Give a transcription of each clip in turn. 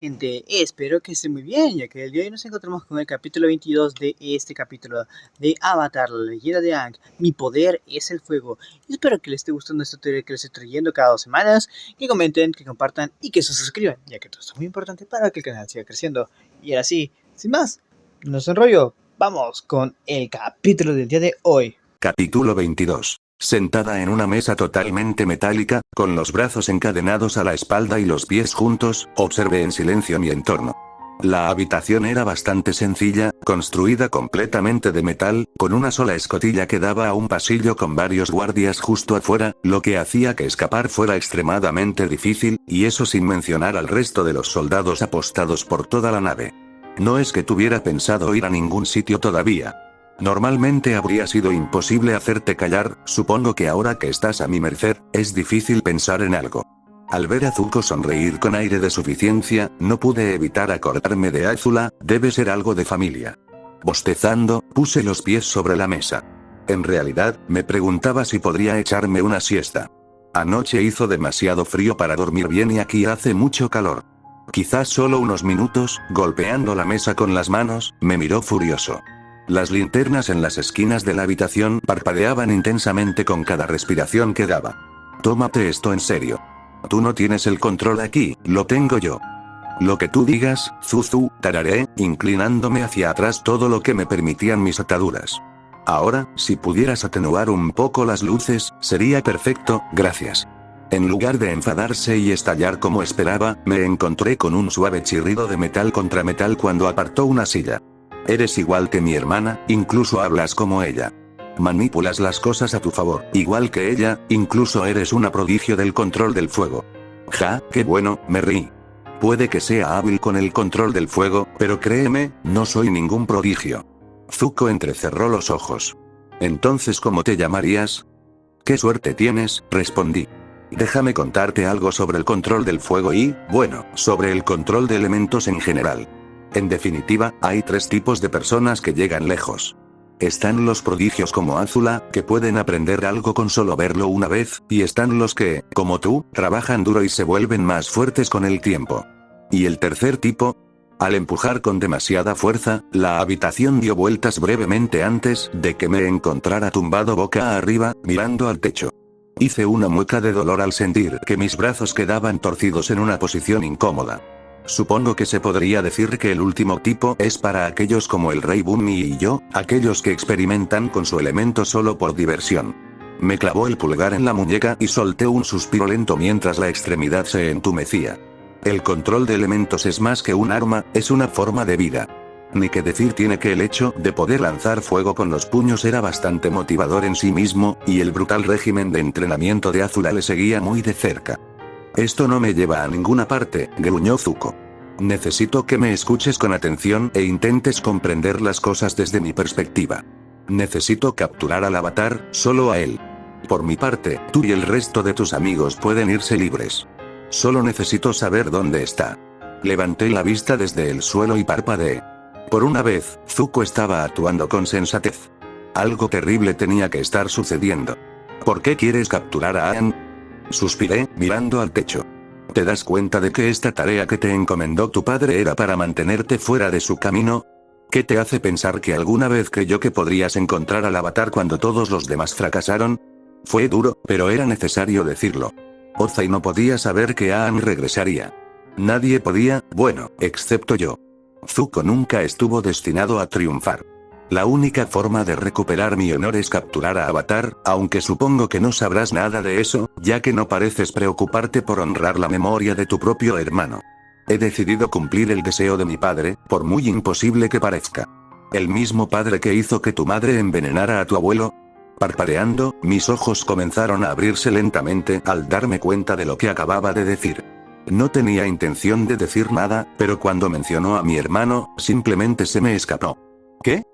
Gente, espero que esté muy bien, ya que el día de hoy nos encontramos con el capítulo 22 de este capítulo de Avatar, la leyenda de Aang. Mi poder es el fuego. Y espero que les esté gustando esta teoría que les estoy trayendo cada 2 semanas, que comenten, que compartan y que se suscriban, ya que todo esto es muy importante para que el canal siga creciendo. Y ahora sí, sin más, no nos enrollo, vamos con el capítulo del día de hoy. Capítulo 22. Sentada en una mesa totalmente metálica, con los brazos encadenados a la espalda y los pies juntos, observé en silencio mi entorno. La habitación era bastante sencilla, construida completamente de metal, con una sola escotilla que daba a un pasillo con varios guardias justo afuera, lo que hacía que escapar fuera extremadamente difícil, y eso sin mencionar al resto de los soldados apostados por toda la nave. No es que tuviera pensado ir a ningún sitio todavía. Normalmente habría sido imposible hacerte callar, supongo que ahora que estás a mi merced, es difícil pensar en algo. Al ver a Zuko sonreír con aire de suficiencia, no pude evitar acordarme de Azula, debe ser algo de familia. Bostezando, puse los pies sobre la mesa. En realidad, me preguntaba si podría echarme una siesta. Anoche hizo demasiado frío para dormir bien y aquí hace mucho calor. Quizás solo unos minutos, golpeando la mesa con las manos, me miró furioso. Las linternas en las esquinas de la habitación parpadeaban intensamente con cada respiración que daba. Tómate esto en serio. Tú no tienes el control aquí, lo tengo yo. Lo que tú digas, Zuzu, tarareé, inclinándome hacia atrás todo lo que me permitían mis ataduras. Ahora, si pudieras atenuar un poco las luces, sería perfecto, gracias. En lugar de enfadarse y estallar como esperaba, me encontré con un suave chirrido de metal contra metal cuando apartó una silla. Eres igual que mi hermana, incluso hablas como ella. Manipulas las cosas a tu favor, igual que ella, incluso eres una prodigio del control del fuego. Ja, qué bueno, me reí. Puede que sea hábil con el control del fuego, pero créeme, no soy ningún prodigio. Zuko entrecerró los ojos. Entonces, ¿cómo te llamarías? ¿Qué suerte tienes?, respondí. Déjame contarte algo sobre el control del fuego y, bueno, sobre el control de elementos en general. En definitiva, hay 3 tipos de personas que llegan lejos. Están los prodigios como Azula, que pueden aprender algo con solo verlo una vez, y están los que, como tú, trabajan duro y se vuelven más fuertes con el tiempo. Y el tercer tipo, al empujar con demasiada fuerza, la habitación dio vueltas brevemente antes de que me encontrara tumbado boca arriba, mirando al techo. Hice una mueca de dolor al sentir que mis brazos quedaban torcidos en una posición incómoda. Supongo que se podría decir que el último tipo es para aquellos como el Rey Bumi y yo, aquellos que experimentan con su elemento solo por diversión. Me clavó el pulgar en la muñeca y solté un suspiro lento mientras la extremidad se entumecía. El control de elementos es más que un arma, es una forma de vida. Ni que decir tiene que el hecho de poder lanzar fuego con los puños era bastante motivador en sí mismo, y el brutal régimen de entrenamiento de Azula le seguía muy de cerca. Esto no me lleva a ninguna parte, gruñó Zuko. Necesito que me escuches con atención e intentes comprender las cosas desde mi perspectiva. Necesito capturar al avatar, solo a él. Por mi parte, tú y el resto de tus amigos pueden irse libres. Solo necesito saber dónde está. Levanté la vista desde el suelo y parpadeé. Por una vez, Zuko estaba actuando con sensatez. Algo terrible tenía que estar sucediendo. ¿Por qué quieres capturar a Aang? Suspiré, mirando al techo. ¿Te das cuenta de que esta tarea que te encomendó tu padre era para mantenerte fuera de su camino? ¿Qué te hace pensar que alguna vez creyó que podrías encontrar al avatar cuando todos los demás fracasaron? Fue duro, pero era necesario decirlo. Ozai no podía saber que Aang regresaría. Nadie podía, bueno, excepto yo. Zuko nunca estuvo destinado a triunfar. La única forma de recuperar mi honor es capturar a Avatar, aunque supongo que no sabrás nada de eso, ya que no pareces preocuparte por honrar la memoria de tu propio hermano. He decidido cumplir el deseo de mi padre, por muy imposible que parezca. ¿El mismo padre que hizo que tu madre envenenara a tu abuelo? Parpadeando, mis ojos comenzaron a abrirse lentamente al darme cuenta de lo que acababa de decir. No tenía intención de decir nada, pero cuando mencionó a mi hermano, simplemente se me escapó. ¿Qué?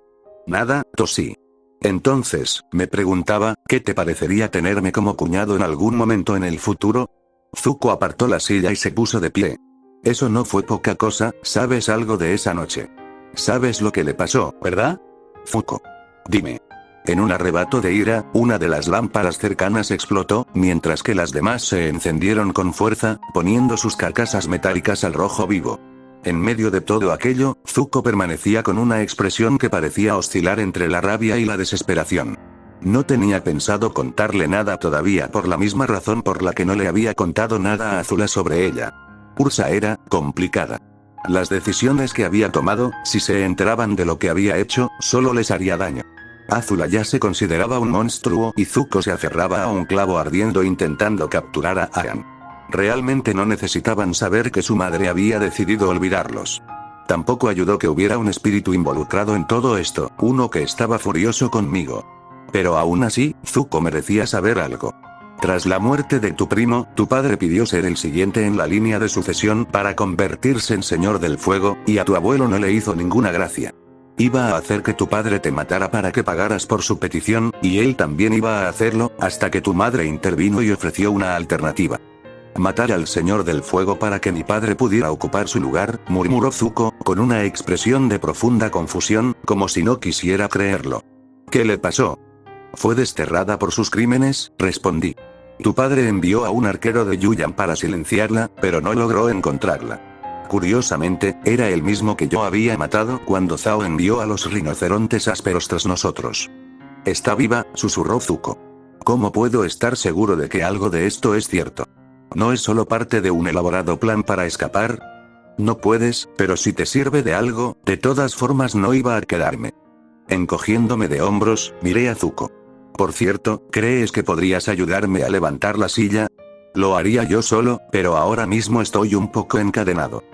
Nada, tosí. Entonces, me preguntaba, ¿qué te parecería tenerme como cuñado en algún momento en el futuro? Zuko apartó la silla y se puso de pie. Eso no fue poca cosa, sabes algo de esa noche. Sabes lo que le pasó, ¿verdad? Zuko. Dime. En un arrebato de ira, una de las lámparas cercanas explotó, mientras que las demás se encendieron con fuerza, poniendo sus carcasas metálicas al rojo vivo. En medio de todo aquello, Zuko permanecía con una expresión que parecía oscilar entre la rabia y la desesperación. No tenía pensado contarle nada todavía por la misma razón por la que no le había contado nada a Azula sobre ella. Ursa era complicada. Las decisiones que había tomado, si se enteraban de lo que había hecho, solo les haría daño. Azula ya se consideraba un monstruo y Zuko se aferraba a un clavo ardiendo intentando capturar a Aang. Realmente no necesitaban saber que su madre había decidido olvidarlos. Tampoco ayudó que hubiera un espíritu involucrado en todo esto, uno que estaba furioso conmigo. Pero aún así, Zuko merecía saber algo. Tras la muerte de tu primo, tu padre pidió ser el siguiente en la línea de sucesión para convertirse en Señor del Fuego, y a tu abuelo no le hizo ninguna gracia. Iba a hacer que tu padre te matara para que pagaras por su petición, y él también iba a hacerlo, hasta que tu madre intervino y ofreció una alternativa. Matar al Señor del Fuego para que mi padre pudiera ocupar su lugar, murmuró Zuko, con una expresión de profunda confusión, como si no quisiera creerlo. ¿Qué le pasó? ¿Fue desterrada por sus crímenes?, respondí. Tu padre envió a un arquero de Yuyan para silenciarla, pero no logró encontrarla. Curiosamente, era el mismo que yo había matado cuando Zhao envió a los rinocerontes ásperos tras nosotros. ¿Está viva?, susurró Zuko. ¿Cómo puedo estar seguro de que algo de esto es cierto? ¿No es solo parte de un elaborado plan para escapar? No puedes, pero si te sirve de algo, de todas formas no iba a quedarme. Encogiéndome de hombros, miré a Zuko. Por cierto, ¿crees que podrías ayudarme a levantar la silla? Lo haría yo solo, pero ahora mismo estoy un poco encadenado.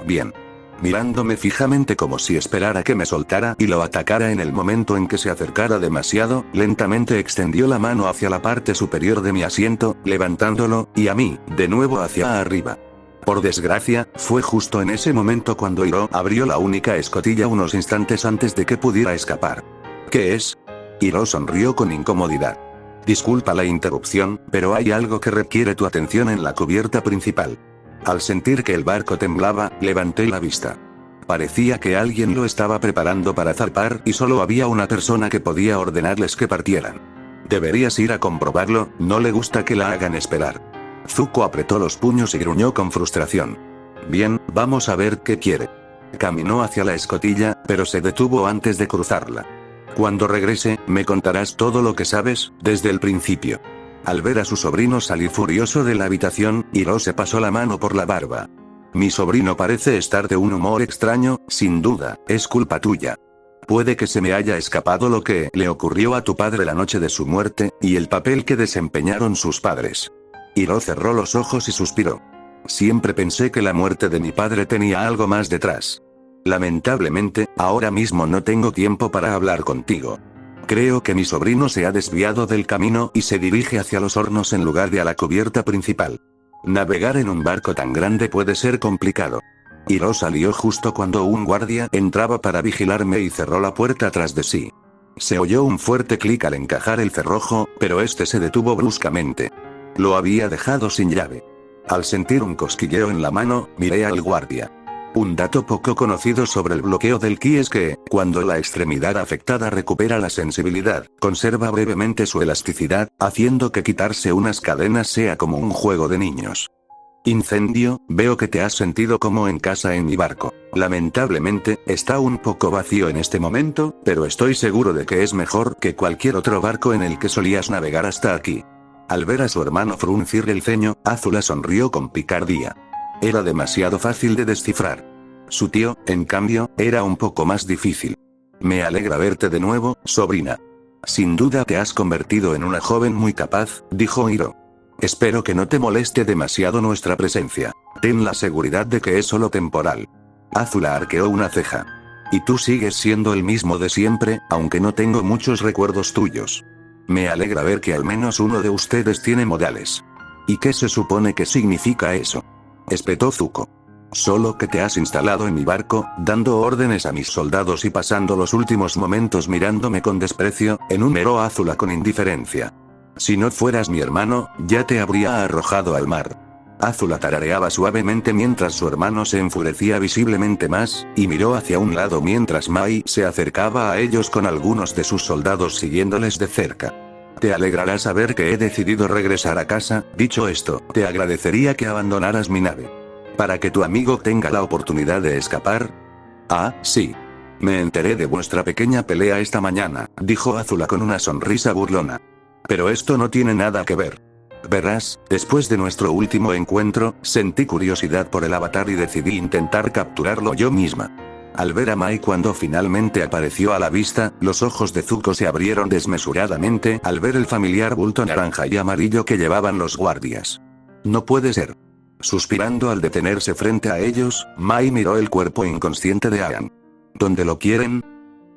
Bien. Mirándome fijamente como si esperara que me soltara y lo atacara en el momento en que se acercara demasiado, lentamente extendió la mano hacia la parte superior de mi asiento, levantándolo, y a mí, de nuevo hacia arriba. Por desgracia, fue justo en ese momento cuando Iroh abrió la única escotilla unos instantes antes de que pudiera escapar. ¿Qué es? Iroh sonrió con incomodidad. Disculpa la interrupción, pero hay algo que requiere tu atención en la cubierta principal. Al sentir que el barco temblaba, levanté la vista. Parecía que alguien lo estaba preparando para zarpar y solo había una persona que podía ordenarles que partieran. Deberías ir a comprobarlo, no le gusta que la hagan esperar. Zuko apretó los puños y gruñó con frustración. Bien, vamos a ver qué quiere. Caminó hacia la escotilla, pero se detuvo antes de cruzarla. Cuando regrese, me contarás todo lo que sabes, desde el principio. Al ver a su sobrino salir furioso de la habitación, Iroh se pasó la mano por la barba. Mi sobrino parece estar de un humor extraño, sin duda, es culpa tuya. Puede que se me haya escapado lo que le ocurrió a tu padre la noche de su muerte, y el papel que desempeñaron sus padres. Iroh cerró los ojos y suspiró. Siempre pensé que la muerte de mi padre tenía algo más detrás. Lamentablemente, ahora mismo no tengo tiempo para hablar contigo. Creo que mi sobrino se ha desviado del camino y se dirige hacia los hornos en lugar de a la cubierta principal. Navegar en un barco tan grande puede ser complicado. Iroh salió justo cuando un guardia entraba para vigilarme y cerró la puerta tras de sí. Se oyó un fuerte clic al encajar el cerrojo, pero este se detuvo bruscamente. Lo había dejado sin llave. Al sentir un cosquilleo en la mano, miré al guardia. Un dato poco conocido sobre el bloqueo del ki es que, cuando la extremidad afectada recupera la sensibilidad, conserva brevemente su elasticidad, haciendo que quitarse unas cadenas sea como un juego de niños. Incendio, veo que te has sentido como en casa en mi barco. Lamentablemente, está un poco vacío en este momento, pero estoy seguro de que es mejor que cualquier otro barco en el que solías navegar hasta aquí. Al ver a su hermano fruncir el ceño, Azula sonrió con picardía. Era demasiado fácil de descifrar. Su tío, en cambio, era un poco más difícil. Me alegra verte de nuevo, sobrina. Sin duda te has convertido en una joven muy capaz, dijo Iroh. Espero que no te moleste demasiado nuestra presencia. Ten la seguridad de que es solo temporal. Azula arqueó una ceja. Y tú sigues siendo el mismo de siempre, aunque no tengo muchos recuerdos tuyos. Me alegra ver que al menos uno de ustedes tiene modales. ¿Y qué se supone que significa eso? Espetó Zuko. Solo que te has instalado en mi barco, dando órdenes a mis soldados y pasando los últimos momentos mirándome con desprecio, enumeró Azula con indiferencia. Si no fueras mi hermano, ya te habría arrojado al mar. Azula tarareaba suavemente mientras su hermano se enfurecía visiblemente más, y miró hacia un lado mientras Mai se acercaba a ellos con algunos de sus soldados siguiéndoles de cerca. Te alegrará saber que he decidido regresar a casa, dicho esto, te agradecería que abandonaras mi nave. ¿Para que tu amigo tenga la oportunidad de escapar? Ah, sí. Me enteré de vuestra pequeña pelea esta mañana, dijo Azula con una sonrisa burlona. Pero esto no tiene nada que ver. Verás, después de nuestro último encuentro, sentí curiosidad por el avatar y decidí intentar capturarlo yo misma. Al ver a Mai cuando finalmente apareció a la vista, los ojos de Zuko se abrieron desmesuradamente al ver el familiar bulto naranja y amarillo que llevaban los guardias. No puede ser. Suspirando al detenerse frente a ellos, Mai miró el cuerpo inconsciente de Aang. ¿Dónde lo quieren?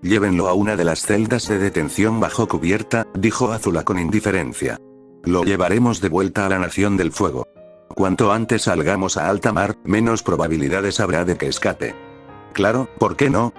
Llévenlo a una de las celdas de detención bajo cubierta, dijo Azula con indiferencia. Lo llevaremos de vuelta a la Nación del Fuego. Cuanto antes salgamos a alta mar, menos probabilidades habrá de que escape. Claro, ¿por qué no?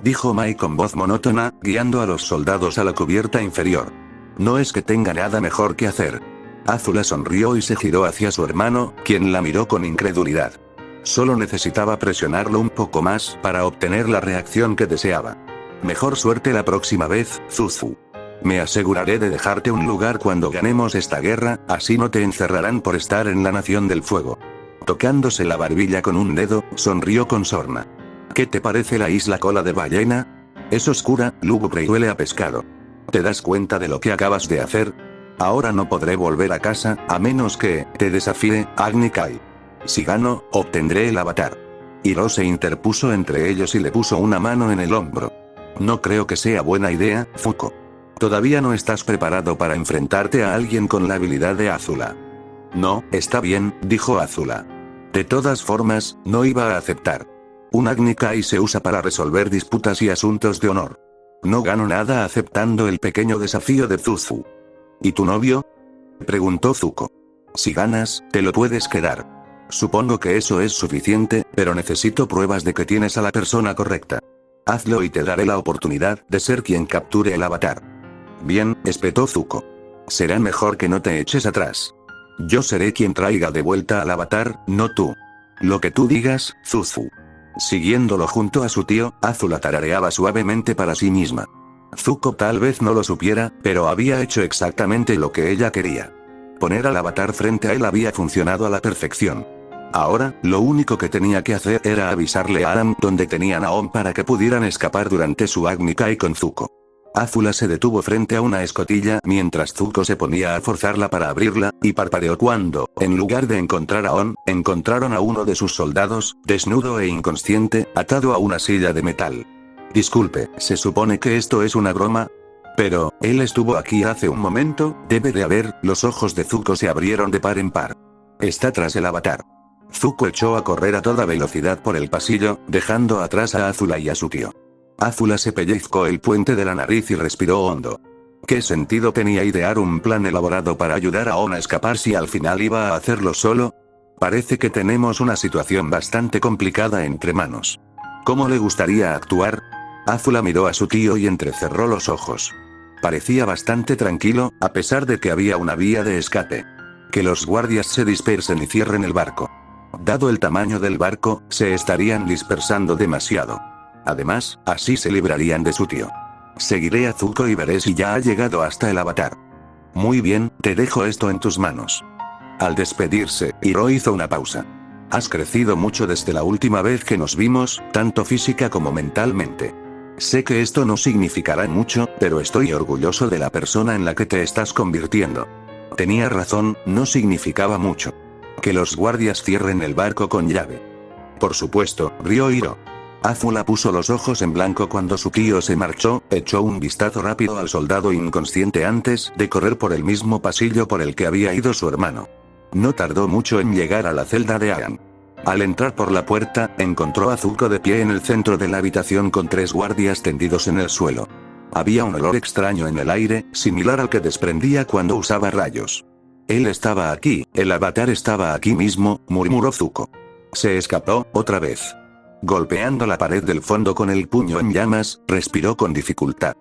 Dijo Mai con voz monótona, guiando a los soldados a la cubierta inferior. No es que tenga nada mejor que hacer. Azula sonrió y se giró hacia su hermano, quien la miró con incredulidad. Solo necesitaba presionarlo un poco más para obtener la reacción que deseaba. Mejor suerte la próxima vez, Zuzu. Me aseguraré de dejarte un lugar cuando ganemos esta guerra, así no te encerrarán por estar en la Nación del Fuego. Tocándose la barbilla con un dedo, sonrió con sorna. ¿Qué te parece la isla Cola de Ballena? Es oscura, lúgubre y huele a pescado. ¿Te das cuenta de lo que acabas de hacer? Ahora no podré volver a casa, a menos que te desafíe, Agni Kai. Si gano, obtendré el avatar. Hiro se interpuso entre ellos y le puso una mano en el hombro. No creo que sea buena idea, Zuko. Todavía no estás preparado para enfrentarte a alguien con la habilidad de Azula. No, está bien, dijo Azula. De todas formas, no iba a aceptar. Un Agni Kai se usa para resolver disputas y asuntos de honor. No gano nada aceptando el pequeño desafío de Zuzu. ¿Y tu novio? Preguntó Zuko. Si ganas, te lo puedes quedar. Supongo que eso es suficiente, pero necesito pruebas de que tienes a la persona correcta. Hazlo y te daré la oportunidad de ser quien capture el avatar. Bien, espetó Zuko. Será mejor que no te eches atrás. Yo seré quien traiga de vuelta al avatar, no tú. Lo que tú digas, Zuzu. Siguiéndolo junto a su tío, Azula tarareaba suavemente para sí misma. Zuko tal vez no lo supiera, pero había hecho exactamente lo que ella quería. Poner al avatar frente a él había funcionado a la perfección. Ahora, lo único que tenía que hacer era avisarle a Aram donde tenían a On para que pudieran escapar durante su Agni Kai con Zuko. Azula se detuvo frente a una escotilla mientras Zuko se ponía a forzarla para abrirla, y parpadeó cuando, en lugar de encontrar a On, encontraron a uno de sus soldados, desnudo e inconsciente, atado a una silla de metal. Disculpe, ¿se supone que esto es una broma? Pero, él estuvo aquí hace un momento, debe de haber, los ojos de Zuko se abrieron de par en par. Está tras el avatar. Zuko echó a correr a toda velocidad por el pasillo, dejando atrás a Azula y a su tío. Azula se pellizcó el puente de la nariz y respiró hondo. ¿Qué sentido tenía idear un plan elaborado para ayudar a On a escapar si al final iba a hacerlo solo? Parece que tenemos una situación bastante complicada entre manos. ¿Cómo le gustaría actuar? Azula miró a su tío y entrecerró los ojos. Parecía bastante tranquilo, a pesar de que había una vía de escape. Que los guardias se dispersen y cierren el barco. Dado el tamaño del barco, se estarían dispersando demasiado. Además, así se librarían de su tío. Seguiré a Zuko y veré si ya ha llegado hasta el avatar. Muy bien, te dejo esto en tus manos. Al despedirse, Hiro hizo una pausa. Has crecido mucho desde la última vez que nos vimos, tanto física como mentalmente. Sé que esto no significará mucho, pero estoy orgulloso de la persona en la que te estás convirtiendo. Tenía razón, no significaba mucho. Que los guardias cierren el barco con llave. Por supuesto, rió Hiro. Azula puso los ojos en blanco cuando su tío se marchó, echó un vistazo rápido al soldado inconsciente antes de correr por el mismo pasillo por el que había ido su hermano. No tardó mucho en llegar a la celda de Aang. Al entrar por la puerta, encontró a Zuko de pie en el centro de la habitación con 3 guardias tendidos en el suelo. Había un olor extraño en el aire, similar al que desprendía cuando usaba rayos. Él estaba aquí, el avatar estaba aquí mismo, murmuró Zuko. Se escapó, otra vez. Golpeando la pared del fondo con el puño en llamas, respiró con dificultad.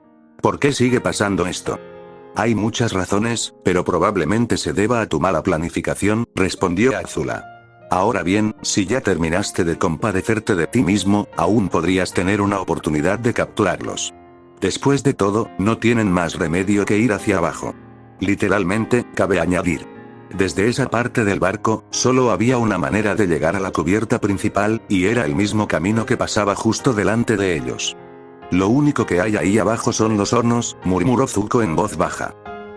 ¿Por qué sigue pasando esto? Hay muchas razones, pero probablemente se deba a tu mala planificación, respondió Azula. Ahora bien, si ya terminaste de compadecerte de ti mismo, aún podrías tener una oportunidad de capturarlos. Después de todo, no tienen más remedio que ir hacia abajo. Literalmente, cabe añadir. Desde esa parte del barco, solo había una manera de llegar a la cubierta principal, y era el mismo camino que pasaba justo delante de ellos. Lo único que hay ahí abajo son los hornos, murmuró Zuko en voz baja.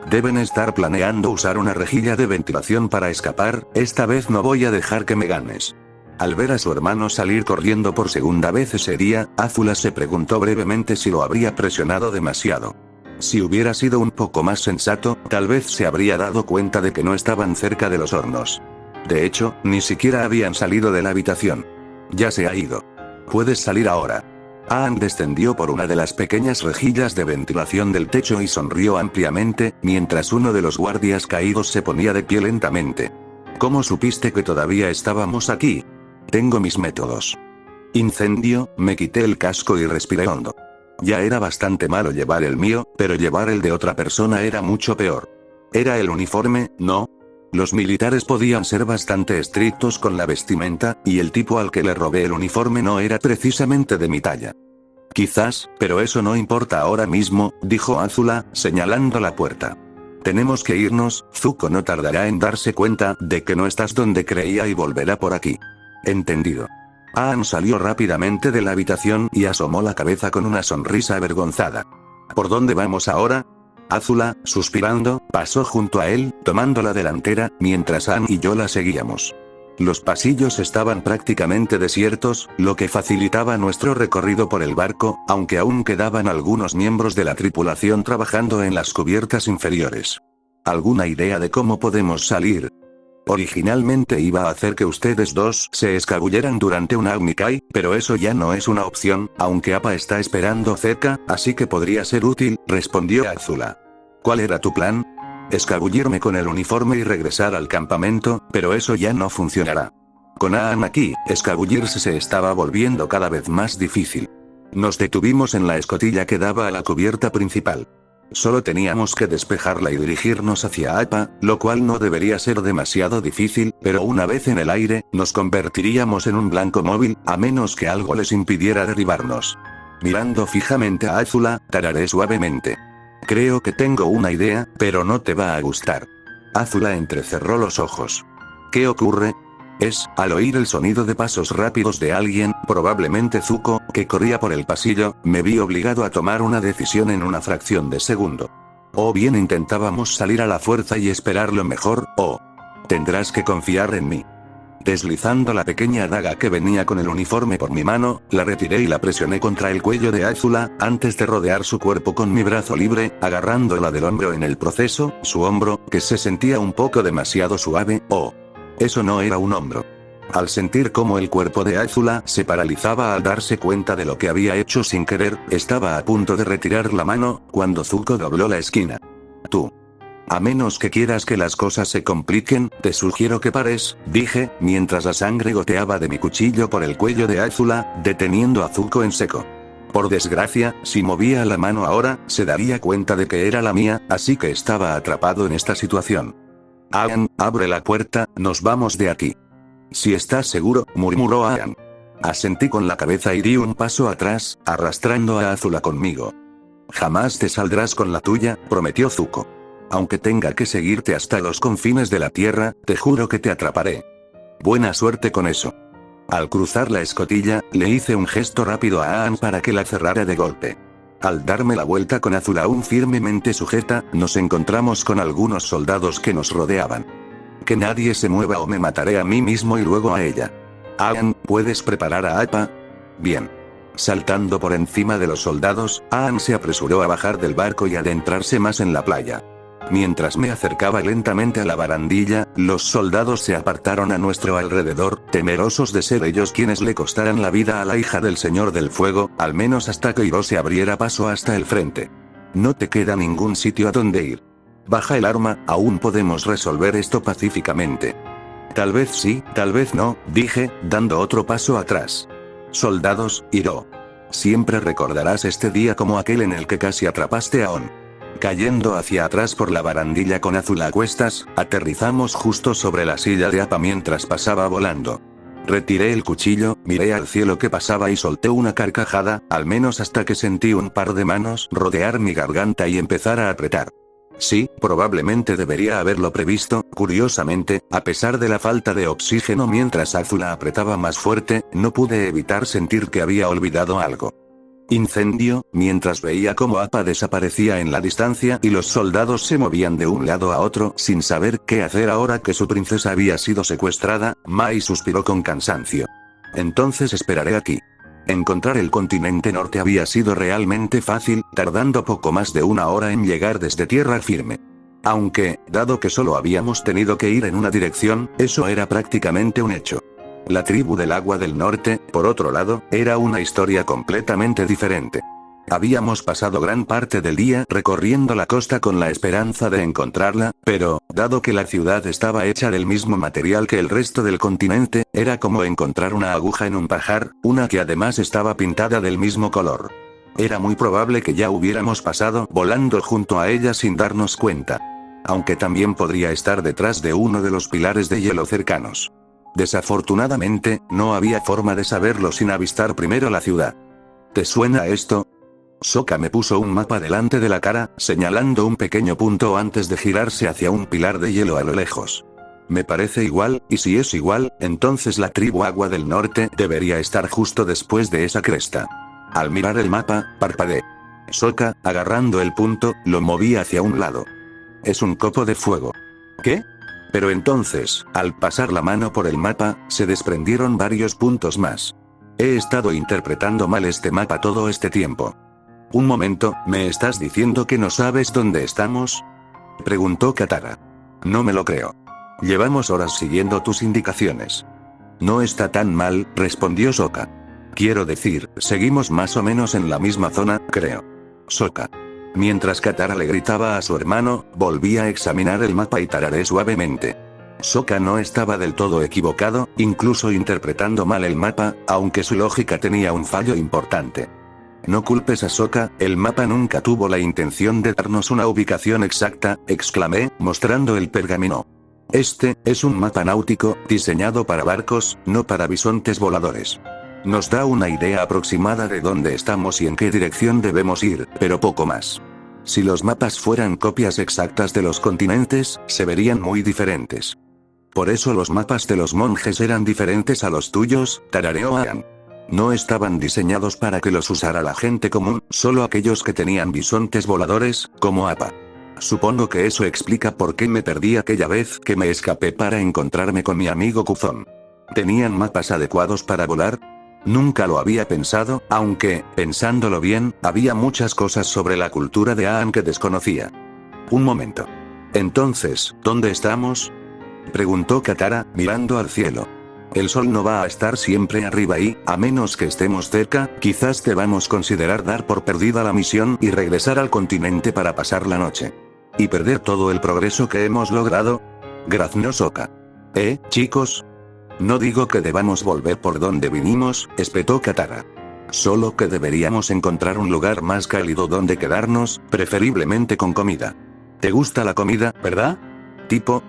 Deben estar planeando usar una rejilla de ventilación para escapar, esta vez no voy a dejar que me ganes. Al ver a su hermano salir corriendo por segunda vez ese día, Azula se preguntó brevemente si lo habría presionado demasiado. Si hubiera sido un poco más sensato, tal vez se habría dado cuenta de que no estaban cerca de los hornos. De hecho, ni siquiera habían salido de la habitación. Ya se ha ido. Puedes salir ahora. Aang descendió por una de las pequeñas rejillas de ventilación del techo y sonrió ampliamente, mientras uno de los guardias caídos se ponía de pie lentamente. ¿Cómo supiste que todavía estábamos aquí? Tengo mis métodos. Incendio, me quité el casco y respiré hondo. Ya era bastante malo llevar el mío, pero llevar el de otra persona era mucho peor. Era el uniforme, ¿no? Los militares podían ser bastante estrictos con la vestimenta, y el tipo al que le robé el uniforme no era precisamente de mi talla. Quizás, pero eso no importa ahora mismo, dijo Azula, señalando la puerta. Tenemos que irnos, Zuko no tardará en darse cuenta de que no estás donde creía y volverá por aquí. Entendido. Aang salió rápidamente de la habitación y asomó la cabeza con una sonrisa avergonzada. ¿Por dónde vamos ahora? Azula, suspirando, pasó junto a él, tomando la delantera, mientras Aang y yo la seguíamos. Los pasillos estaban prácticamente desiertos, lo que facilitaba nuestro recorrido por el barco, aunque aún quedaban algunos miembros de la tripulación trabajando en las cubiertas inferiores. ¿Alguna idea de cómo podemos salir? Originalmente iba a hacer que ustedes dos se escabulleran durante un Agni Kai, pero eso ya no es una opción, aunque Appa está esperando cerca, así que podría ser útil, respondió Azula. ¿Cuál era tu plan? Escabullirme con el uniforme y regresar al campamento, pero eso ya no funcionará. Con Aang aquí, escabullirse se estaba volviendo cada vez más difícil. Nos detuvimos en la escotilla que daba a la cubierta principal. Solo teníamos que despejarla y dirigirnos hacia Appa, lo cual no debería ser demasiado difícil, pero una vez en el aire, nos convertiríamos en un blanco móvil, a menos que algo les impidiera derribarnos. Mirando fijamente a Azula, tararé suavemente. Creo que tengo una idea, pero no te va a gustar. Azula entrecerró los ojos. ¿Qué ocurre? Al oír el sonido de pasos rápidos de alguien, probablemente Zuko, que corría por el pasillo, me vi obligado a tomar una decisión en una fracción de segundo. O bien intentábamos salir a la fuerza y esperar lo mejor, o tendrás que confiar en mí. Deslizando la pequeña daga que venía con el uniforme por mi mano, la retiré y la presioné contra el cuello de Azula, antes de rodear su cuerpo con mi brazo libre, agarrándola del hombro en el proceso, su hombro, que se sentía un poco demasiado suave, eso no era un hombro. Al sentir cómo el cuerpo de Azula se paralizaba al darse cuenta de lo que había hecho sin querer, estaba a punto de retirar la mano, cuando Zuko dobló la esquina. Tú. A menos que quieras que las cosas se compliquen, te sugiero que pares, dije, mientras la sangre goteaba de mi cuchillo por el cuello de Azula, deteniendo a Zuko en seco. Por desgracia, si movía la mano ahora, se daría cuenta de que era la mía, así que estaba atrapado en esta situación. Aang, abre la puerta, nos vamos de aquí. Si estás seguro, murmuró Aang. Asentí con la cabeza y di un paso atrás, arrastrando a Azula conmigo. Jamás te saldrás con la tuya, prometió Zuko. Aunque tenga que seguirte hasta los confines de la tierra, te juro que te atraparé. Buena suerte con eso. Al cruzar la escotilla, le hice un gesto rápido a Aang para que la cerrara de golpe. Al darme la vuelta con Azula aún firmemente sujeta, nos encontramos con algunos soldados que nos rodeaban. Que nadie se mueva o me mataré a mí mismo y luego a ella. Aang, ¿puedes preparar a Appa? Bien. Saltando por encima de los soldados, Aang se apresuró a bajar del barco y adentrarse más en la playa. Mientras me acercaba lentamente a la barandilla, los soldados se apartaron a nuestro alrededor, temerosos de ser ellos quienes le costaran la vida a la hija del Señor del Fuego, al menos hasta que Iroh se abriera paso hasta el frente. No te queda ningún sitio a donde ir. Baja el arma, aún podemos resolver esto pacíficamente. Tal vez sí, tal vez no, dije, dando otro paso atrás. Soldados, Iroh. Siempre recordarás este día como aquel en el que casi atrapaste a On. Cayendo hacia atrás por la barandilla con Azula a cuestas, aterrizamos justo sobre la silla de Appa mientras pasaba volando. Retiré el cuchillo, miré al cielo que pasaba y solté una carcajada, al menos hasta que sentí un par de manos rodear mi garganta y empezar a apretar. Sí, probablemente debería haberlo previsto. Curiosamente, a pesar de la falta de oxígeno mientras Azula apretaba más fuerte, no pude evitar sentir que había olvidado algo. Incendio, mientras veía cómo Appa desaparecía en la distancia y los soldados se movían de un lado a otro sin saber qué hacer ahora que su princesa había sido secuestrada, Mai suspiró con cansancio. Entonces esperaré aquí. Encontrar el continente norte había sido realmente fácil, tardando poco más de una hora en llegar desde tierra firme. Aunque, dado que solo habíamos tenido que ir en una dirección, eso era prácticamente un hecho. La tribu del agua del norte, por otro lado, era una historia completamente diferente. Habíamos pasado gran parte del día recorriendo la costa con la esperanza de encontrarla, pero, dado que la ciudad estaba hecha del mismo material que el resto del continente, era como encontrar una aguja en un pajar, una que además estaba pintada del mismo color. Era muy probable que ya hubiéramos pasado volando junto a ella sin darnos cuenta. Aunque también podría estar detrás de uno de los pilares de hielo cercanos. Desafortunadamente, no había forma de saberlo sin avistar primero la ciudad. ¿Te suena esto? Sokka me puso un mapa delante de la cara, señalando un pequeño punto antes de girarse hacia un pilar de hielo a lo lejos. Me parece igual, y si es igual, entonces la tribu Agua del Norte debería estar justo después de esa cresta. Al mirar el mapa, parpadeé. Sokka, agarrando el punto, lo movía hacia un lado. Es un copo de fuego. ¿Qué? Pero entonces, al pasar la mano por el mapa, se desprendieron varios puntos más. He estado interpretando mal este mapa todo este tiempo. Un momento, ¿me estás diciendo que no sabes dónde estamos? Preguntó Katara. No me lo creo. Llevamos horas siguiendo tus indicaciones. No está tan mal, respondió Sokka. Quiero decir, seguimos más o menos en la misma zona, creo. Sokka. Mientras Katara le gritaba a su hermano, volvía a examinar el mapa y tarareé suavemente. Sokka no estaba del todo equivocado, incluso interpretando mal el mapa, aunque su lógica tenía un fallo importante. No culpes a Sokka, el mapa nunca tuvo la intención de darnos una ubicación exacta, exclamé, mostrando el pergamino. Este es un mapa náutico, diseñado para barcos, no para bisontes voladores. Nos da una idea aproximada de dónde estamos y en qué dirección debemos ir, pero poco más. Si los mapas fueran copias exactas de los continentes, se verían muy diferentes. Por eso los mapas de los monjes eran diferentes a los tuyos, tarareó Aang. No estaban diseñados para que los usara la gente común, solo aquellos que tenían bisontes voladores, como Appa. Supongo que eso explica por qué me perdí aquella vez que me escapé para encontrarme con mi amigo Kuzon. ¿Tenían mapas adecuados para volar? Nunca lo había pensado, aunque, pensándolo bien, había muchas cosas sobre la cultura de Aang que desconocía. Un momento. Entonces, ¿dónde estamos? Preguntó Katara, mirando al cielo. El sol no va a estar siempre arriba y, a menos que estemos cerca, quizás debamos considerar dar por perdida la misión y regresar al continente para pasar la noche. ¿Y perder todo el progreso que hemos logrado? Graznó Sokka. Chicos? No digo que debamos volver por donde vinimos, espetó Katara. Solo que deberíamos encontrar un lugar más cálido donde quedarnos, preferiblemente con comida. ¿Te gusta la comida, verdad? ¿Tipo?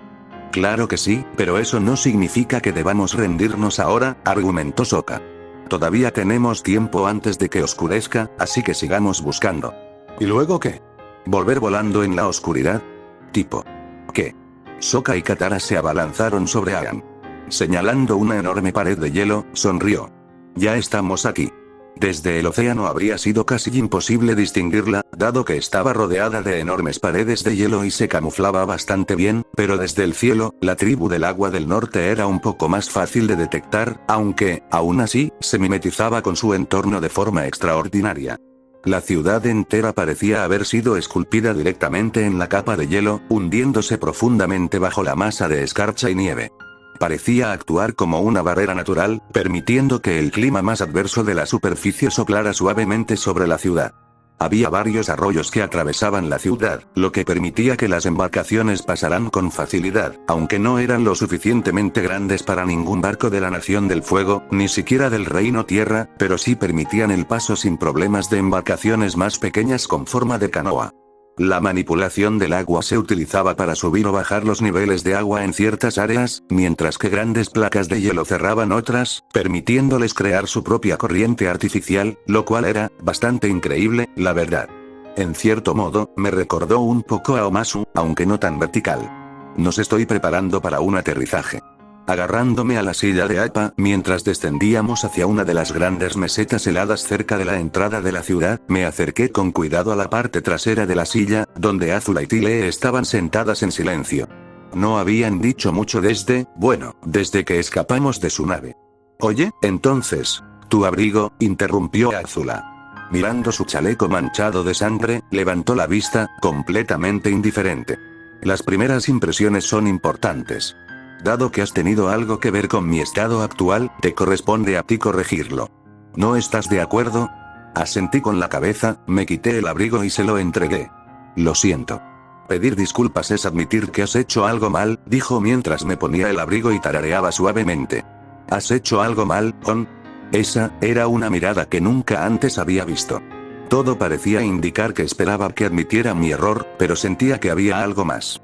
Claro que sí, pero eso no significa que debamos rendirnos ahora, argumentó Sokka. Todavía tenemos tiempo antes de que oscurezca, así que sigamos buscando. ¿Y luego qué? ¿Volver volando en la oscuridad? Tipo. ¿Qué? Sokka y Katara se abalanzaron sobre Aang. Señalando una enorme pared de hielo, sonrió. Ya estamos aquí. Desde el océano habría sido casi imposible distinguirla, dado que estaba rodeada de enormes paredes de hielo y se camuflaba bastante bien, pero desde el cielo, la tribu del agua del norte era un poco más fácil de detectar, aunque, aún así, se mimetizaba con su entorno de forma extraordinaria. La ciudad entera parecía haber sido esculpida directamente en la capa de hielo, hundiéndose profundamente bajo la masa de escarcha y nieve. Parecía actuar como una barrera natural, permitiendo que el clima más adverso de la superficie soplara suavemente sobre la ciudad. Había varios arroyos que atravesaban la ciudad, lo que permitía que las embarcaciones pasaran con facilidad, aunque no eran lo suficientemente grandes para ningún barco de la Nación del Fuego, ni siquiera del Reino Tierra, pero sí permitían el paso sin problemas de embarcaciones más pequeñas con forma de canoa. La manipulación del agua se utilizaba para subir o bajar los niveles de agua en ciertas áreas, mientras que grandes placas de hielo cerraban otras, permitiéndoles crear su propia corriente artificial, lo cual era bastante increíble, la verdad. En cierto modo, me recordó un poco a Omasu, aunque no tan vertical. Nos estoy preparando para un aterrizaje. Agarrándome a la silla de Appa mientras descendíamos hacia una de las grandes mesetas heladas cerca de la entrada de la ciudad, me acerqué con cuidado a la parte trasera de la silla, donde Azula y Tile estaban sentadas en silencio. No habían dicho mucho desde que escapamos de su nave. Oye, entonces, tu abrigo, interrumpió Azula. Mirando su chaleco manchado de sangre, levantó la vista, completamente indiferente. Las primeras impresiones son importantes. Dado que has tenido algo que ver con mi estado actual, te corresponde a ti corregirlo. ¿No estás de acuerdo? Asentí con la cabeza, me quité el abrigo y se lo entregué. Lo siento. Pedir disculpas es admitir que has hecho algo mal, dijo mientras me ponía el abrigo y tarareaba suavemente. ¿Has hecho algo mal, On? Esa era una mirada que nunca antes había visto. Todo parecía indicar que esperaba que admitiera mi error, pero sentía que había algo más.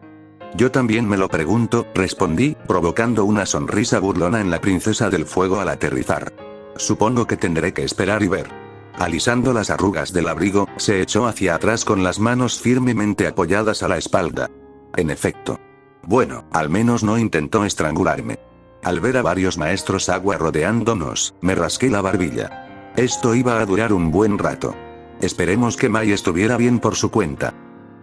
Yo también me lo pregunto, respondí, provocando una sonrisa burlona en la princesa del fuego al aterrizar. Supongo que tendré que esperar y ver. Alisando las arrugas del abrigo, se echó hacia atrás con las manos firmemente apoyadas a la espalda. En efecto. Bueno, al menos no intentó estrangularme. Al ver a varios maestros agua rodeándonos, me rasqué la barbilla. Esto iba a durar un buen rato. Esperemos que Mai estuviera bien por su cuenta.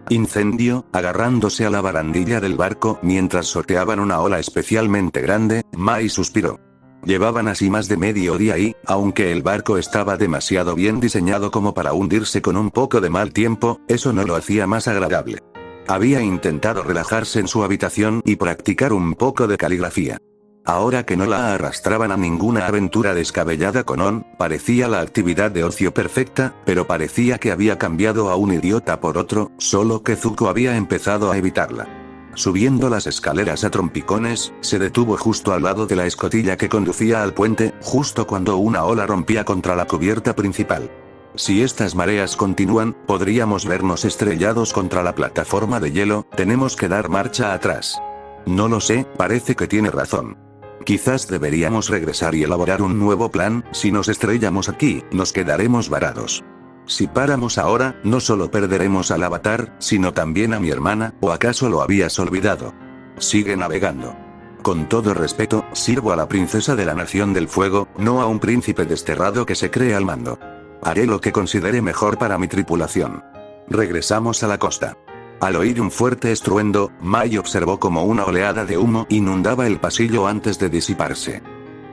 Incendio, agarrándose a la barandilla del barco mientras sorteaban una ola especialmente grande, Mai suspiró. Llevaban así más de medio día y, aunque el barco estaba demasiado bien diseñado como para hundirse con un poco de mal tiempo, eso no lo hacía más agradable. Había intentado relajarse en su habitación y practicar un poco de caligrafía. Ahora que no la arrastraban a ninguna aventura descabellada con On, parecía la actividad de ocio perfecta, pero parecía que había cambiado a un idiota por otro, solo que Zuko había empezado a evitarla. Subiendo las escaleras a trompicones, se detuvo justo al lado de la escotilla que conducía al puente, justo cuando una ola rompía contra la cubierta principal. Si estas mareas continúan, podríamos vernos estrellados contra la plataforma de hielo, tenemos que dar marcha atrás. No lo sé, parece que tiene razón. Quizás deberíamos regresar y elaborar un nuevo plan, si nos estrellamos aquí, nos quedaremos varados. Si paramos ahora, no solo perderemos al avatar, sino también a mi hermana, ¿o acaso lo habías olvidado? Sigue navegando. Con todo respeto, sirvo a la princesa de la Nación del Fuego, no a un príncipe desterrado que se cree al mando. Haré lo que considere mejor para mi tripulación. Regresamos a la costa. Al oír un fuerte estruendo, Mai observó como una oleada de humo inundaba el pasillo antes de disiparse.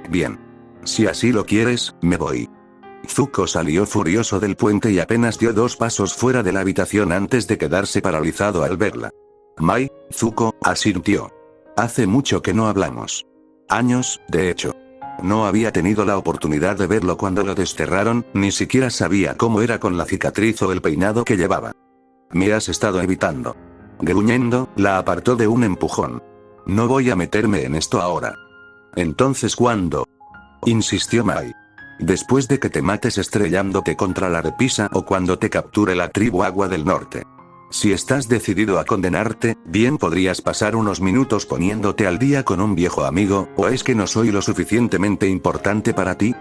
Bien. Si así lo quieres, me voy. Zuko salió furioso del puente y apenas dio 2 pasos fuera de la habitación antes de quedarse paralizado al verla. Mai, Zuko, asintió. Hace mucho que no hablamos. Años, de hecho. No había tenido la oportunidad de verlo cuando lo desterraron, ni siquiera sabía cómo era con la cicatriz o el peinado que llevaba. Me has estado evitando. Gruñendo, la apartó de un empujón. No voy a meterme en esto ahora. Entonces ¿cuándo? Insistió Mai. Después de que te mates estrellándote contra la repisa o cuando te capture la tribu Agua del Norte. Si estás decidido a condenarte, bien podrías pasar unos minutos poniéndote al día con un viejo amigo, ¿o es que no soy lo suficientemente importante para ti?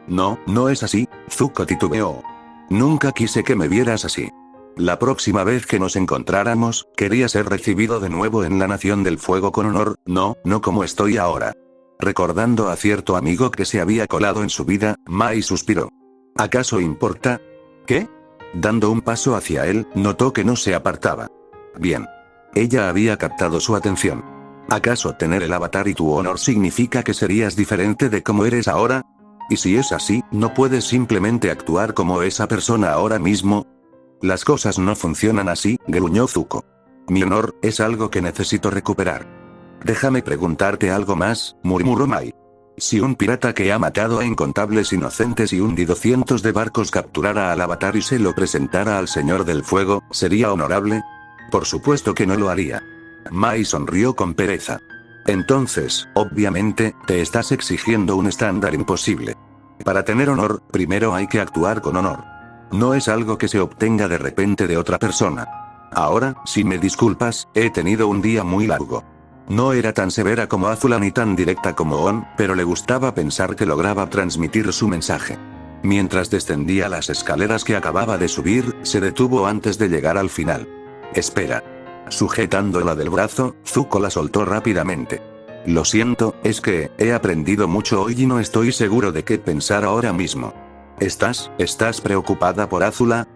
No, no es así, Zuko titubeó. Nunca quise que me vieras así. La próxima vez que nos encontráramos, quería ser recibido de nuevo en la Nación del Fuego con honor, no como estoy ahora. Recordando a cierto amigo que se había colado en su vida, Mai suspiró. ¿Acaso importa? ¿Qué? Dando un paso hacia él, notó que no se apartaba. Bien. Ella había captado su atención. ¿Acaso tener el avatar y tu honor significa que serías diferente de como eres ahora? Y si es así, ¿no puedes simplemente actuar como esa persona ahora mismo? Las cosas no funcionan así, gruñó Zuko. Mi honor, es algo que necesito recuperar. Déjame preguntarte algo más, murmuró Mai. Si un pirata que ha matado a incontables inocentes y hundido cientos de barcos capturara al avatar y se lo presentara al Señor del Fuego, ¿sería honorable? Por supuesto que no lo haría. Mai sonrió con pereza. Entonces, obviamente, te estás exigiendo un estándar imposible. Para tener honor, primero hay que actuar con honor. No es algo que se obtenga de repente de otra persona. Ahora, si me disculpas, he tenido un día muy largo. No era tan severa como Azula ni tan directa como On, pero le gustaba pensar que lograba transmitir su mensaje. Mientras descendía las escaleras que acababa de subir, se detuvo antes de llegar al final. Espera. Sujetándola del brazo, Zuko la soltó rápidamente. Lo siento, es que he aprendido mucho hoy y no estoy seguro de qué pensar ahora mismo. ¿Estás preocupada por Azula?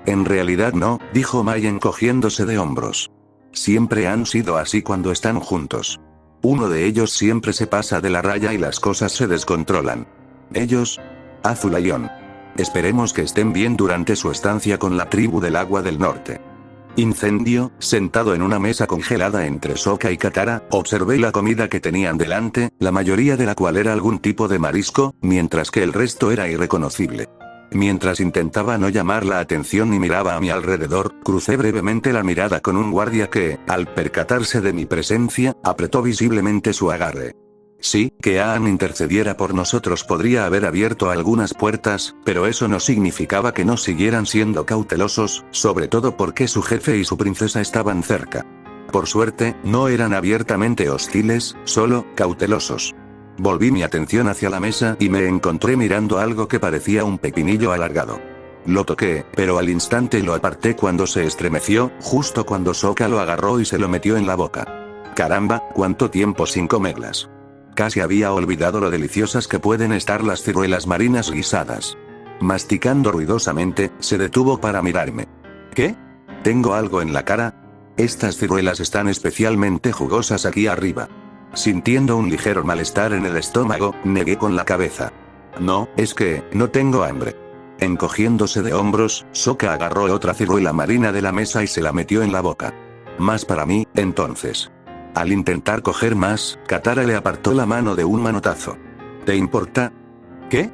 En realidad no, dijo Mai encogiéndose de hombros. Siempre han sido así cuando están juntos. Uno de ellos siempre se pasa de la raya y las cosas se descontrolan. Ellos, Azula y On. Esperemos que estén bien durante su estancia con la tribu del Agua del Norte. Incendio, sentado en una mesa congelada entre Sokka y Katara, observé la comida que tenían delante, la mayoría de la cual era algún tipo de marisco, mientras que el resto era irreconocible. Mientras intentaba no llamar la atención y miraba a mi alrededor, crucé brevemente la mirada con un guardia que, al percatarse de mi presencia, apretó visiblemente su agarre. Sí, que Aang intercediera por nosotros podría haber abierto algunas puertas, pero eso no significaba que no siguieran siendo cautelosos, sobre todo porque su jefe y su princesa estaban cerca. Por suerte, no eran abiertamente hostiles, solo cautelosos. Volví mi atención hacia la mesa y me encontré mirando algo que parecía un pepinillo alargado. Lo toqué, pero al instante lo aparté cuando se estremeció, justo cuando Sokka lo agarró y se lo metió en la boca. Caramba, cuánto tiempo sin comerlas. Casi había olvidado lo deliciosas que pueden estar las ciruelas marinas guisadas. Masticando ruidosamente, se detuvo para mirarme. ¿Qué? ¿Tengo algo en la cara? Estas ciruelas están especialmente jugosas aquí arriba. Sintiendo un ligero malestar en el estómago, negué con la cabeza. No, es que, no tengo hambre. Encogiéndose de hombros, Sokka agarró otra ciruela marina de la mesa y se la metió en la boca. Más para mí, entonces. Al intentar coger más, Katara le apartó la mano de un manotazo. ¿Te importa? ¿Qué?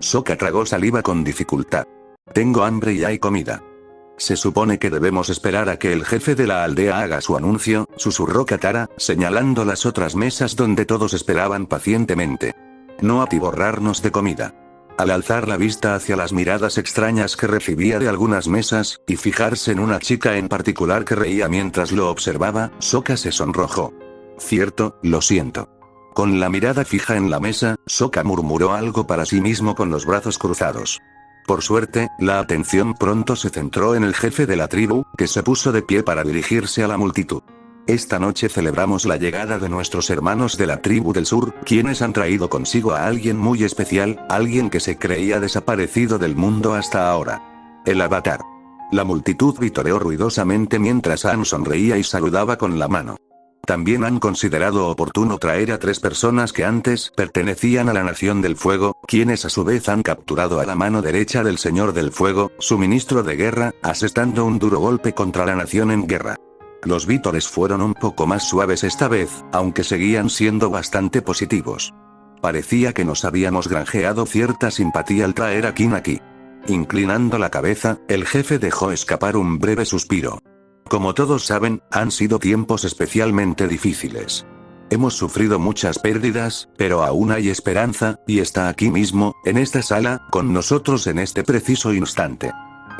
Sokka tragó saliva con dificultad. Tengo hambre y hay comida. Se supone que debemos esperar a que el jefe de la aldea haga su anuncio, susurró Katara, señalando las otras mesas donde todos esperaban pacientemente. No atiborrarnos de comida. Al alzar la vista hacia las miradas extrañas que recibía de algunas mesas, y fijarse en una chica en particular que reía mientras lo observaba, Sokka se sonrojó. Cierto, lo siento. Con la mirada fija en la mesa, Sokka murmuró algo para sí mismo con los brazos cruzados. Por suerte, la atención pronto se centró en el jefe de la tribu, que se puso de pie para dirigirse a la multitud. Esta noche celebramos la llegada de nuestros hermanos de la tribu del sur, quienes han traído consigo a alguien muy especial, alguien que se creía desaparecido del mundo hasta ahora. El Avatar. La multitud vitoreó ruidosamente mientras Aang sonreía y saludaba con la mano. También han considerado oportuno traer a 3 personas que antes pertenecían a la Nación del Fuego, quienes a su vez han capturado a la mano derecha del Señor del Fuego, su ministro de guerra, asestando un duro golpe contra la nación en guerra. Los vítores fueron un poco más suaves esta vez, aunque seguían siendo bastante positivos. Parecía que nos habíamos granjeado cierta simpatía al traer a Kin aquí. Inclinando la cabeza, el jefe dejó escapar un breve suspiro. Como todos saben, han sido tiempos especialmente difíciles. Hemos sufrido muchas pérdidas, pero aún hay esperanza, y está aquí mismo, en esta sala, con nosotros en este preciso instante.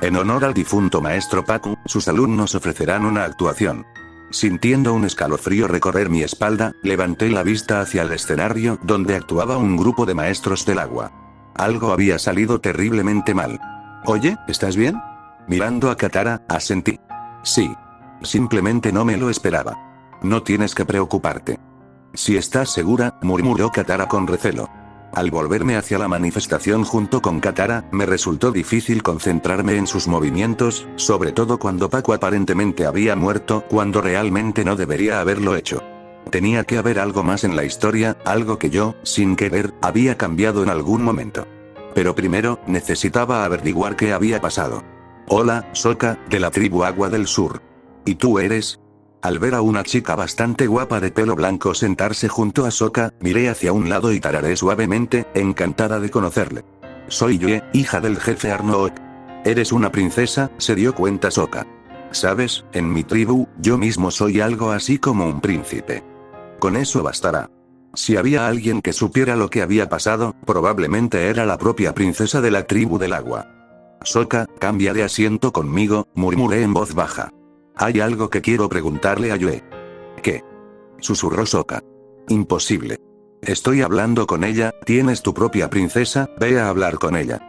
En honor al difunto maestro Pacu, sus alumnos ofrecerán una actuación. Sintiendo un escalofrío recorrer mi espalda, levanté la vista hacia el escenario donde actuaba un grupo de maestros del agua. Algo había salido terriblemente mal. Oye, ¿estás bien? Mirando a Katara, asentí. Sí. Simplemente no me lo esperaba. No tienes que preocuparte. Si estás segura, murmuró Katara con recelo. Al volverme hacia la manifestación junto con Katara, me resultó difícil concentrarme en sus movimientos, sobre todo cuando Pacu aparentemente había muerto, cuando realmente no debería haberlo hecho. Tenía que haber algo más en la historia, algo que yo, sin querer, había cambiado en algún momento. Pero primero, necesitaba averiguar qué había pasado. Hola, Sokka, de la tribu Agua del Sur. ¿Y tú eres? Al ver a una chica bastante guapa de pelo blanco sentarse junto a Sokka, miré hacia un lado y tararé suavemente, encantada de conocerle. Soy Yue, hija del jefe Arnook. ¿Eres una princesa?, se dio cuenta Sokka. Sabes, en mi tribu, yo mismo soy algo así como un príncipe. Con eso bastará. Si había alguien que supiera lo que había pasado, probablemente era la propia princesa de la tribu del agua. Sokka, cambia de asiento conmigo, murmuré en voz baja. Hay algo que quiero preguntarle a Yue. ¿Qué? Susurró Sokka. Imposible. Estoy hablando con ella, tienes tu propia princesa, ve a hablar con ella.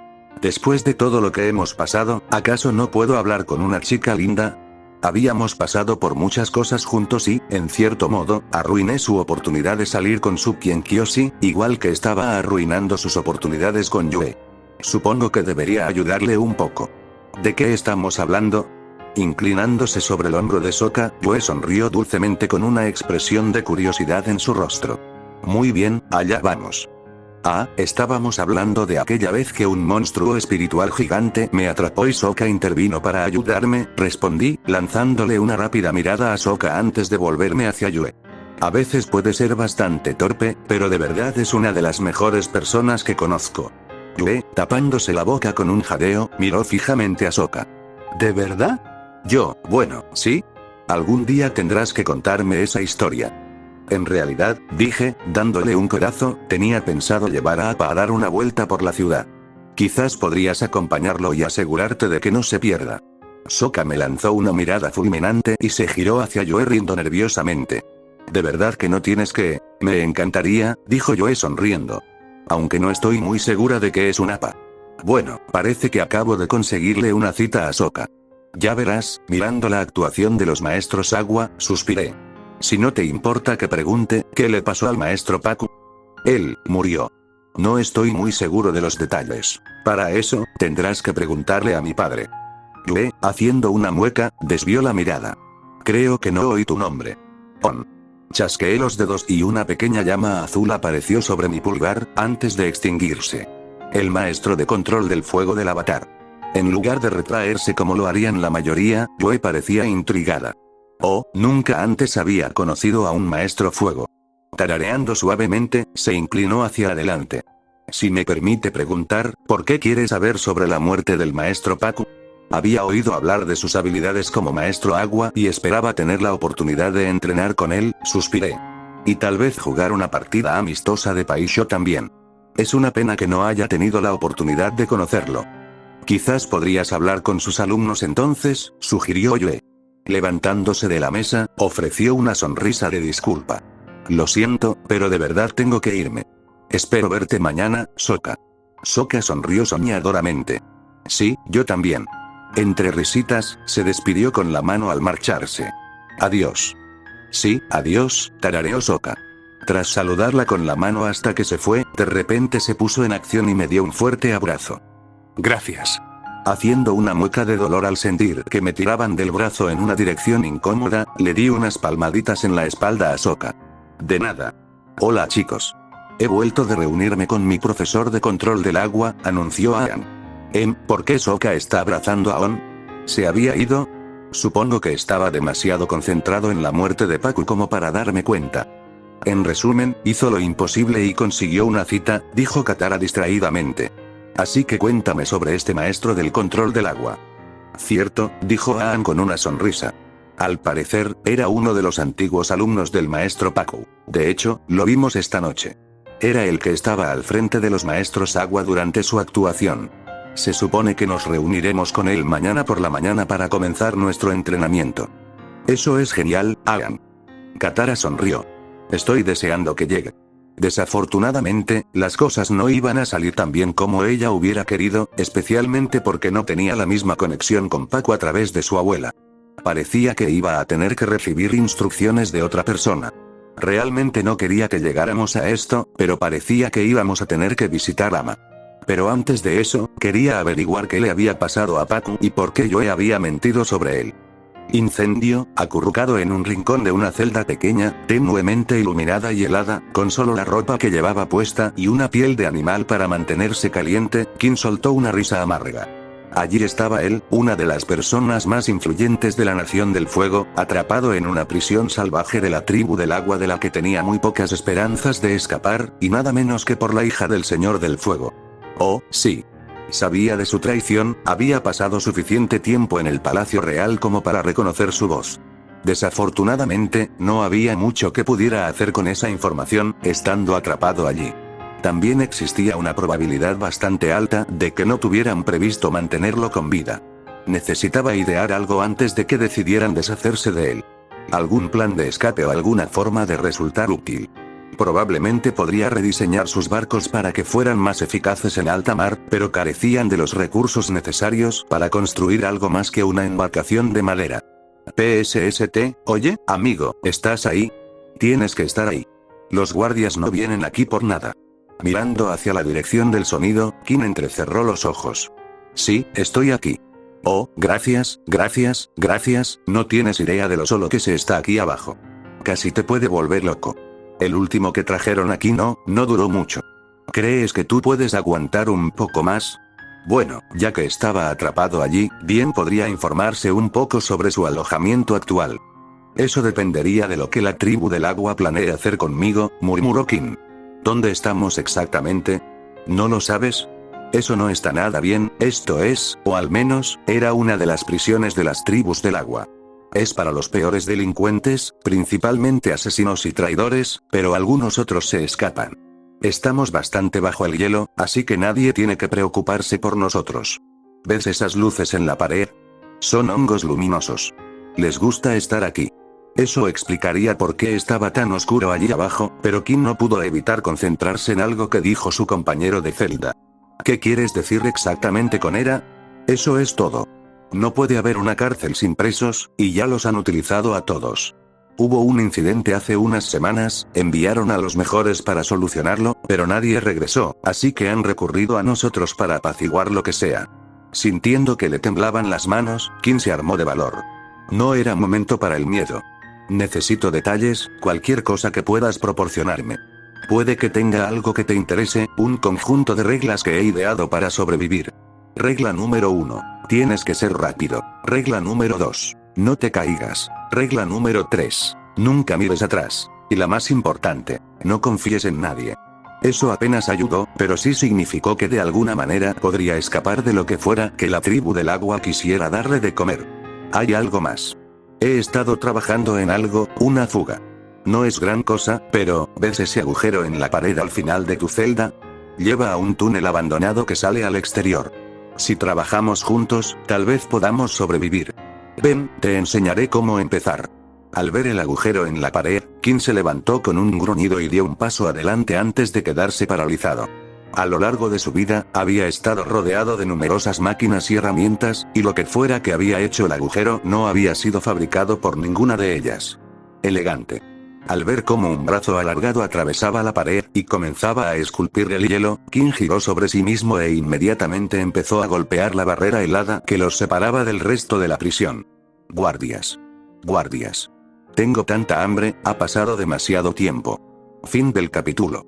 Después de todo lo que hemos pasado, ¿acaso no puedo hablar con una chica linda? Habíamos pasado por muchas cosas juntos y, en cierto modo, arruiné su oportunidad de salir con Tsukien Kyoshi, igual que estaba arruinando sus oportunidades con Yue. Supongo que debería ayudarle un poco. ¿De qué estamos hablando? Inclinándose sobre el hombro de Sokka, Yue sonrió dulcemente con una expresión de curiosidad en su rostro. Muy bien, allá vamos. Ah, estábamos hablando de aquella vez que un monstruo espiritual gigante me atrapó y Sokka intervino para ayudarme, respondí, lanzándole una rápida mirada a Sokka antes de volverme hacia Yue. A veces puede ser bastante torpe, pero de verdad es una de las mejores personas que conozco. Yue, tapándose la boca con un jadeo, miró fijamente a Sokka. ¿De verdad? Bueno, ¿sí? Algún día tendrás que contarme esa historia. En realidad, dije, dándole un codazo, tenía pensado llevar a Appa a dar una vuelta por la ciudad. Quizás podrías acompañarlo y asegurarte de que no se pierda. Sokka me lanzó una mirada fulminante y se giró hacia Yue riendo nerviosamente. ¿De verdad que no tienes que? Me encantaría, dijo Yue sonriendo. Aunque no estoy muy segura de que es un Appa. Bueno, parece que acabo de conseguirle una cita a Sokka. Ya verás, mirando la actuación de los maestros agua, suspiré. Si no te importa que pregunte, ¿qué le pasó al maestro Pacu? Él murió. No estoy muy seguro de los detalles. Para eso, tendrás que preguntarle a mi padre. Yue, haciendo una mueca, desvió la mirada. Creo que no oí tu nombre. On. Chasqueé los dedos y una pequeña llama azul apareció sobre mi pulgar, antes de extinguirse. El maestro de control del fuego del avatar. En lugar de retraerse como lo harían la mayoría, Yue parecía intrigada. Oh, nunca antes había conocido a un maestro fuego. Tarareando suavemente, se inclinó hacia adelante. Si me permite preguntar, ¿por qué quiere saber sobre la muerte del maestro Pacu? Había oído hablar de sus habilidades como maestro agua y esperaba tener la oportunidad de entrenar con él, suspiré. Y tal vez jugar una partida amistosa de Paisho también. Es una pena que no haya tenido la oportunidad de conocerlo. Quizás podrías hablar con sus alumnos entonces, sugirió Yue. Levantándose de la mesa, ofreció una sonrisa de disculpa. Lo siento, pero de verdad tengo que irme. Espero verte mañana, Sokka. Sokka sonrió soñadoramente. Sí, yo también. Entre risitas, se despidió con la mano al marcharse. Adiós. Sí, adiós, tarareó Sokka. Tras saludarla con la mano hasta que se fue, de repente se puso en acción y me dio un fuerte abrazo. Gracias. Haciendo una mueca de dolor al sentir que me tiraban del brazo en una dirección incómoda, le di unas palmaditas en la espalda a Sokka. De nada. Hola chicos. He vuelto de reunirme con mi profesor de control del agua, anunció Aang. ¿Por qué Sokka está abrazando a On? ¿Se había ido? Supongo que estaba demasiado concentrado en la muerte de Pacu como para darme cuenta. En resumen, hizo lo imposible y consiguió una cita, dijo Katara distraídamente. Así que cuéntame sobre este maestro del control del agua. Cierto, dijo Aang con una sonrisa. Al parecer, era uno de los antiguos alumnos del maestro Pacu. De hecho, lo vimos esta noche. Era el que estaba al frente de los maestros agua durante su actuación. Se supone que nos reuniremos con él mañana por la mañana para comenzar nuestro entrenamiento. Eso es genial, Aang. Katara sonrió. Estoy deseando que llegue. Desafortunadamente, las cosas no iban a salir tan bien como ella hubiera querido, especialmente porque no tenía la misma conexión con Pacu a través de su abuela. Parecía que iba a tener que recibir instrucciones de otra persona. Realmente no quería que llegáramos a esto, pero parecía que íbamos a tener que visitar a Ama. Pero antes de eso, quería averiguar qué le había pasado a Pacu y por qué yo había mentido sobre él. Incendio, acurrucado en un rincón de una celda pequeña, tenuemente iluminada y helada, con solo la ropa que llevaba puesta y una piel de animal para mantenerse caliente, King soltó una risa amarga. Allí estaba él, una de las personas más influyentes de la Nación del Fuego, atrapado en una prisión salvaje de la tribu del agua de la que tenía muy pocas esperanzas de escapar, y nada menos que por la hija del Señor del Fuego. Oh, sí. Sabía de su traición, había pasado suficiente tiempo en el Palacio Real como para reconocer su voz. Desafortunadamente, no había mucho que pudiera hacer con esa información, estando atrapado allí. También existía una probabilidad bastante alta de que no tuvieran previsto mantenerlo con vida. Necesitaba idear algo antes de que decidieran deshacerse de él. Algún plan de escape o alguna forma de resultar útil. Probablemente podría rediseñar sus barcos para que fueran más eficaces en alta mar, pero carecían de los recursos necesarios para construir algo más que una embarcación de madera. PSST, oye, amigo, ¿estás ahí? Tienes que estar ahí. Los guardias no vienen aquí por nada. Mirando hacia la dirección del sonido, Kim entrecerró los ojos. Sí, estoy aquí. Oh, gracias, gracias, gracias, no tienes idea de lo solo que se está aquí abajo. Casi te puede volver loco. El último que trajeron aquí no duró mucho. ¿Crees que tú puedes aguantar un poco más? Bueno, ya que estaba atrapado allí, bien podría informarse un poco sobre su alojamiento actual. Eso dependería de lo que la tribu del agua planea hacer conmigo, murmuró Kim. ¿Dónde estamos exactamente? ¿No lo sabes? Eso no está nada bien, esto es, o al menos, era una de las prisiones de las tribus del agua. Es para los peores delincuentes, principalmente asesinos y traidores, pero algunos otros se escapan. Estamos bastante bajo el hielo, así que nadie tiene que preocuparse por nosotros. ¿Ves esas luces en la pared? Son hongos luminosos. Les gusta estar aquí. Eso explicaría por qué estaba tan oscuro allí abajo, pero Kim no pudo evitar concentrarse en algo que dijo su compañero de celda. ¿Qué quieres decir exactamente con era? Eso es todo. No puede haber una cárcel sin presos, y ya los han utilizado a todos. Hubo un incidente hace unas semanas, enviaron a los mejores para solucionarlo, pero nadie regresó, así que han recurrido a nosotros para apaciguar lo que sea. Sintiendo que le temblaban las manos, Kim se armó de valor. No era momento para el miedo. Necesito detalles, cualquier cosa que puedas proporcionarme. Puede que tenga algo que te interese, un conjunto de reglas que he ideado para sobrevivir. Regla número 1. Tienes que ser rápido. Regla número 2. No te caigas. Regla número 3. Nunca mires atrás. Y la más importante, no confíes en nadie. Eso apenas ayudó, pero sí significó que de alguna manera podría escapar de lo que fuera que la tribu del agua quisiera darle de comer. Hay algo más. He estado trabajando en algo, una fuga. No es gran cosa, pero, ¿ves ese agujero en la pared al final de tu celda? Lleva a un túnel abandonado que sale al exterior. Si trabajamos juntos, tal vez podamos sobrevivir. Ven, te enseñaré cómo empezar. Al ver el agujero en la pared, Kim se levantó con un gruñido y dio un paso adelante antes de quedarse paralizado. A lo largo de su vida, había estado rodeado de numerosas máquinas y herramientas, y lo que fuera que había hecho el agujero no había sido fabricado por ninguna de ellas. Elegante. Al ver cómo un brazo alargado atravesaba la pared y comenzaba a esculpir el hielo, Kim giró sobre sí mismo e inmediatamente empezó a golpear la barrera helada que los separaba del resto de la prisión. Guardias. Guardias. Tengo tanta hambre, ha pasado demasiado tiempo. Fin del capítulo.